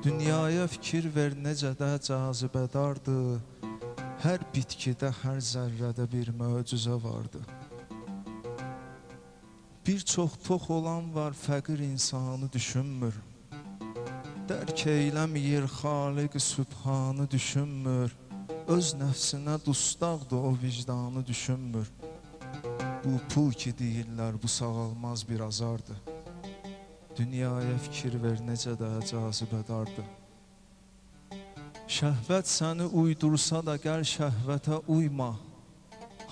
Dünyaya fikir ver necə də cazibədardır. Hər bitkidə, hər zərrədə bir möcüzə vardı. Bir çox tox olan var, fəqir insanı düşünmür. Dərk eyləmir, Xaliq-i Sübhanı düşünmür. Öz nəfsinə dustaqdır, o vicdanı düşünmür. Bu pul ki deyirlər, bu sağalmaz bir azardır. Dünyaya fikir ver, necə də cazibədardır. Şəhvət səni uydursa da gəl şəhvətə uyma.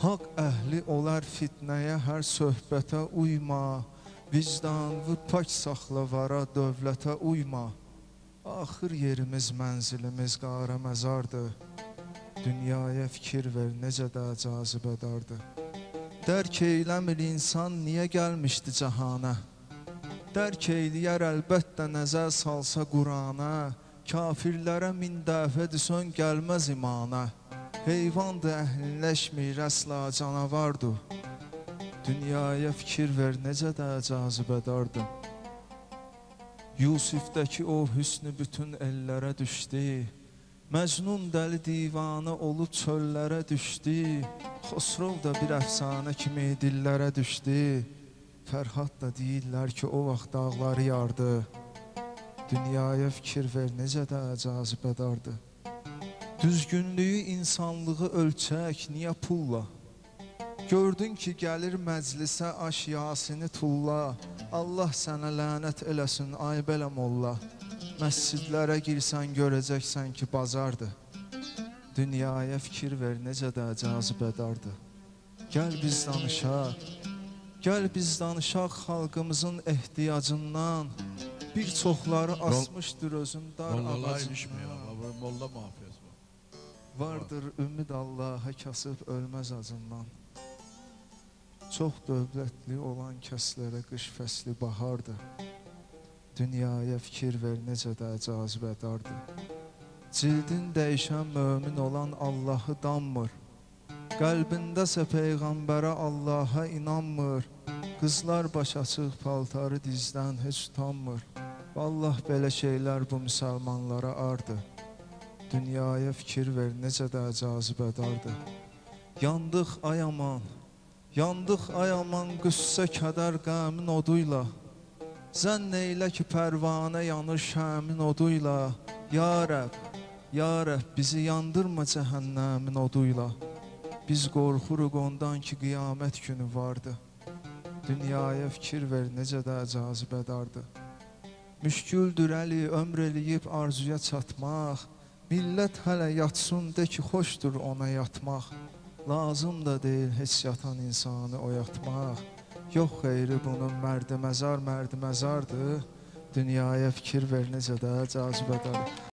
Haqq əhli olar fitnəyə, hər söhbətə uyma. Vicdanını pak saxla, vara dövlətə uyma. Axır yerimiz, mənzilimiz qara məzardır. Dünyaya fikir ver, necə də cazibədardır. Dərk eyləmir insan, niyə gəlmişdi cahana? Dərk eyləyər əlbəttə, nəzər salsa Qurana. Kafirlərə min dəfə desən gəlməz imana. Heyvandır, əhliləşmir, əsla canavardır. Dünyaya fikir ver, necə də cazibədardır. Yusifdəki o hüsnü bütün ellərə düşdü. Məcnun dəli divanə olub çöllərə düşdü. Xosrov da bir əfsanə kimi dillərə düşdü. Fərhad da deyirlər ki, o vaxt dağları yardı. Dünyaya fikir ver, necə də cazibədardır. Düzgünlüyü, insanlığı ölçək, niyə pulla? Gördün ki, gəlir məclisə aş yasini tulla. Allah sənə lənət eləsin, ay belə molla. Məscidlərə girsən, görəcəksən ki, bazardır. Dünyaya fikir ver, necə də cazibədardır. Gəl biz danışaq, gəl biz danışaq xalqımızın ehtiyacından. Bir çoxları asmışdır özün dar ağacından. Molla mafiyası var. Vardır ümid Allaha, kasıb ölməz acından. Çox dövlətli olan kəslərə qış fəsli bahardır. Dünyaya fikir ver, necə də cazibədardır. Cildin dəyişən mömin olan Allahı danmır. Qəlbindəsə Peyğəmbərə, Allaha inanmır. Qızlar baş açıq, paltarı dizdən heç utanmır. Vallah belə şeylər bu müsəlmanlara ardır. Dünyaya fikir ver, necə də cazibədardır. Yandıq ay aman, yandıq ay aman, qüssə kədər qəmin oduyla. Zənn eylə ki, pərvanə yanır şəmin oduyla. Ya Rəbb, ya Rəbb, bizi yandırma cəhənnəmin oduyla. Biz qorxuruq ondan ki, qiyamət günü vardı. Dünyaya fikir ver, necə də cazibədardır. Müşküldür əli, ömr eləyib arzuya çatmaq. Millət hələ yatsın, de ki, xoşdur ona yatmaq. Lazım da deyil heç yatan insanı oyatmaq. Yox xeyri bunun, mərdi məzar, mərdi məzardır. Dünyaya fikir ver, necə də cazibədardır.